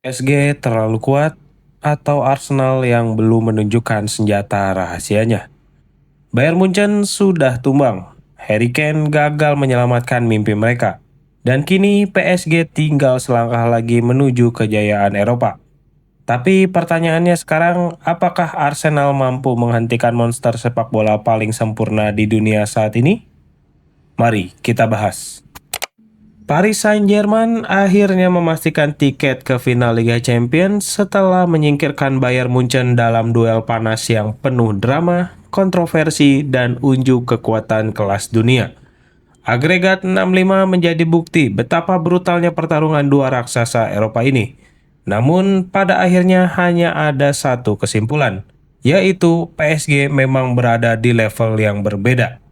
PSG terlalu kuat atau Arsenal yang belum menunjukkan senjata rahasianya. Bayern Munchen sudah tumbang. Harry Kane gagal menyelamatkan mimpi mereka. Dan kini PSG tinggal selangkah lagi menuju kejayaan Eropa. Tapi pertanyaannya sekarang, apakah Arsenal mampu menghentikan monster sepak bola paling sempurna di dunia saat ini? Mari kita bahas. Paris Saint-Germain akhirnya memastikan tiket ke final Liga Champions setelah menyingkirkan Bayern Munchen dalam duel panas yang penuh drama, kontroversi, dan unjuk kekuatan kelas dunia. Agregat 6-5 menjadi bukti betapa brutalnya pertarungan dua raksasa Eropa ini. Namun pada akhirnya hanya ada satu kesimpulan, yaitu PSG memang berada di level yang berbeda.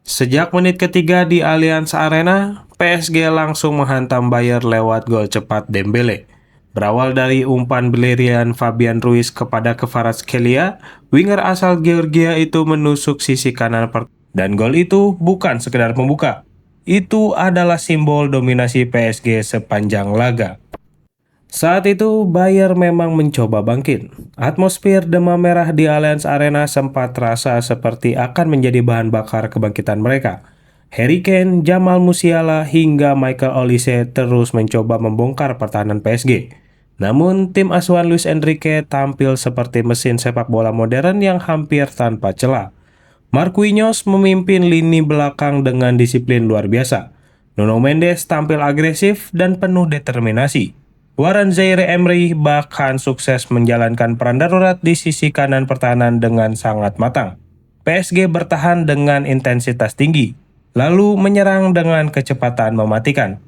Sejak menit ketiga di Allianz Arena, PSG langsung menghantam Bayer lewat gol cepat Dembele. Berawal dari umpan berlian Fabian Ruiz kepada Kvaratskhelia, winger asal Georgia itu menusuk sisi kanan dan gol itu bukan sekedar pembuka. Itu adalah simbol dominasi PSG sepanjang laga. Saat itu, Bayer memang mencoba bangkit. Atmosfer demam merah di Allianz Arena sempat terasa seperti akan menjadi bahan bakar kebangkitan mereka. Harry Kane, Jamal Musiala, hingga Michael Olise terus mencoba membongkar pertahanan PSG. Namun, tim asuhan Luis Enrique tampil seperti mesin sepak bola modern yang hampir tanpa celah. Marquinhos memimpin lini belakang dengan disiplin luar biasa. Nuno Mendes tampil agresif dan penuh determinasi. Warren Zaïre-Emery bahkan sukses menjalankan peran darurat di sisi kanan pertahanan dengan sangat matang. PSG bertahan dengan intensitas tinggi, lalu menyerang dengan kecepatan mematikan.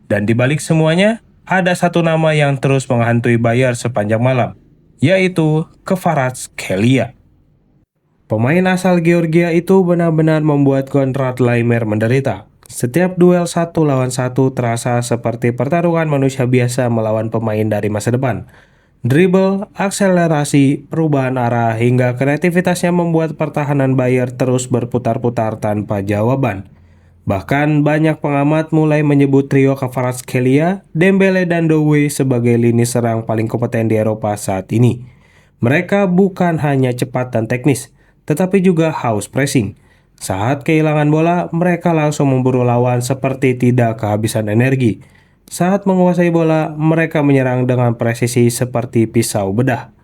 Dan di balik semuanya, ada satu nama yang terus menghantui Bayer sepanjang malam, yaitu Kvaratskhelia. Pemain asal Georgia itu benar-benar membuat Konrad Laimer menderita. Setiap duel satu lawan satu terasa seperti pertarungan manusia biasa melawan pemain dari masa depan. Dribble, akselerasi, perubahan arah, hingga kreativitasnya membuat pertahanan Bayer terus berputar-putar tanpa jawaban. Bahkan banyak pengamat mulai menyebut trio Kvaratskhelia, Dembele, dan Doué sebagai lini serang paling kompeten di Eropa saat ini. Mereka bukan hanya cepat dan teknis, tetapi juga haus pressing. Saat kehilangan bola, mereka langsung memburu lawan seperti tidak kehabisan energi. Saat menguasai bola, mereka menyerang dengan presisi seperti pisau bedah.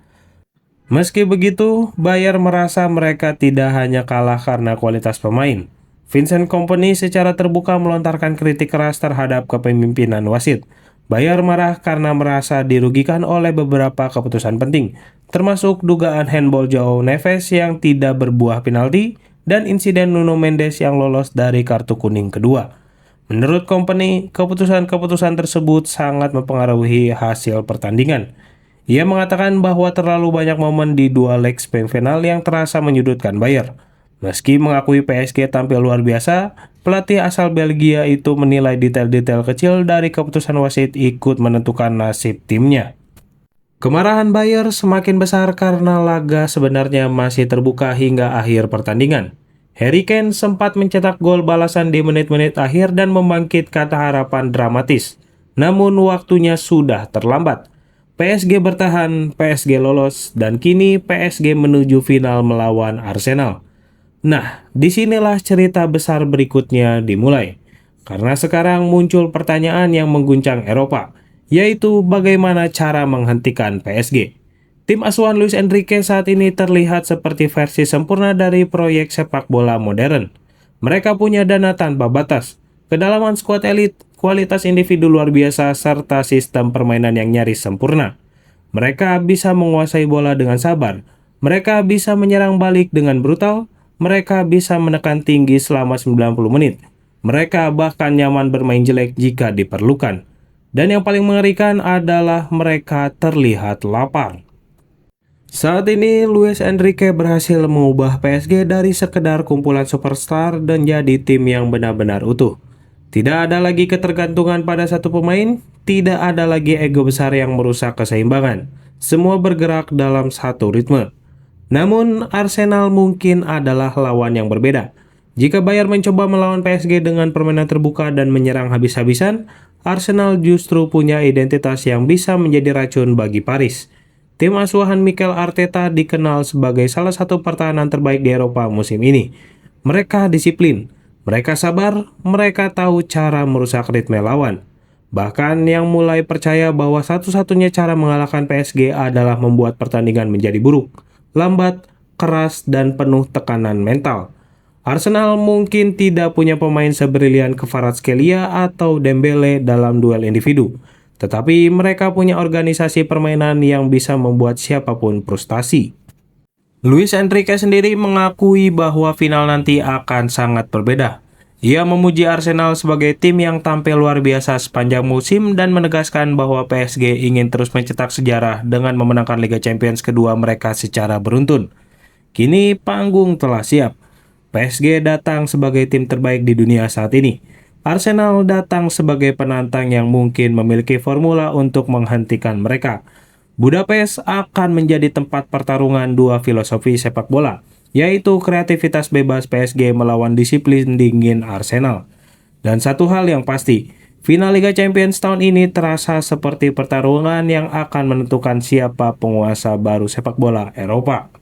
Meski begitu, Bayer merasa mereka tidak hanya kalah karena kualitas pemain. Vincent Kompany secara terbuka melontarkan kritik keras terhadap kepemimpinan wasit. Bayer marah karena merasa dirugikan oleh beberapa keputusan penting, termasuk dugaan handball Joao Neves yang tidak berbuah penalti dan insiden Nuno Mendes yang lolos dari kartu kuning kedua. Menurut Kompany, keputusan-keputusan tersebut sangat mempengaruhi hasil pertandingan. Ia mengatakan bahwa terlalu banyak momen di dua leg semifinal yang terasa menyudutkan Bayer. Meski mengakui PSG tampil luar biasa, pelatih asal Belgia itu menilai detail-detail kecil dari keputusan wasit ikut menentukan nasib timnya. Kemarahan Bayer semakin besar karena laga sebenarnya masih terbuka hingga akhir pertandingan. Harry Kane sempat mencetak gol balasan di menit-menit akhir dan membangkitkan harapan dramatis. Namun waktunya sudah terlambat. PSG bertahan, PSG lolos, dan kini PSG menuju final melawan Arsenal. Nah, disinilah cerita besar berikutnya dimulai. Karena sekarang muncul pertanyaan yang mengguncang Eropa, yaitu bagaimana cara menghentikan PSG. Tim asuhan Luis Enrique saat ini terlihat seperti versi sempurna dari proyek sepak bola modern. Mereka punya dana tanpa batas, kedalaman skuad elit, kualitas individu luar biasa, serta sistem permainan yang nyaris sempurna. Mereka bisa menguasai bola dengan sabar, mereka bisa menyerang balik dengan brutal, mereka bisa menekan tinggi selama 90 menit. Mereka bahkan nyaman bermain jelek jika diperlukan. Dan yang paling mengerikan adalah mereka terlihat lapar. Saat ini, Luis Enrique berhasil mengubah PSG dari sekedar kumpulan superstar dan jadi tim yang benar-benar utuh. Tidak ada lagi ketergantungan pada satu pemain, tidak ada lagi ego besar yang merusak keseimbangan. Semua bergerak dalam satu ritme. Namun, Arsenal mungkin adalah lawan yang berbeda. Jika Bayern mencoba melawan PSG dengan permainan terbuka dan menyerang habis-habisan, Arsenal justru punya identitas yang bisa menjadi racun bagi Paris. Tim asuhan Mikel Arteta dikenal sebagai salah satu pertahanan terbaik di Eropa musim ini. Mereka disiplin, mereka sabar, mereka tahu cara merusak ritme lawan. Bahkan yang mulai percaya bahwa satu-satunya cara mengalahkan PSG adalah membuat pertandingan menjadi buruk, lambat, keras, dan penuh tekanan mental. Arsenal mungkin tidak punya pemain sebrilian Kvaratskhelia atau Dembele dalam duel individu, tetapi mereka punya organisasi permainan yang bisa membuat siapapun frustasi. Luis Enrique sendiri mengakui bahwa final nanti akan sangat berbeda. Ia memuji Arsenal sebagai tim yang tampil luar biasa sepanjang musim dan menegaskan bahwa PSG ingin terus mencetak sejarah dengan memenangkan Liga Champions kedua mereka secara beruntun. Kini panggung telah siap. PSG datang sebagai tim terbaik di dunia saat ini. Arsenal datang sebagai penantang yang mungkin memiliki formula untuk menghentikan mereka. Budapest akan menjadi tempat pertarungan dua filosofi sepak bola, yaitu kreativitas bebas PSG melawan disiplin dingin Arsenal. Dan satu hal yang pasti, final Liga Champions tahun ini terasa seperti pertarungan yang akan menentukan siapa penguasa baru sepak bola Eropa.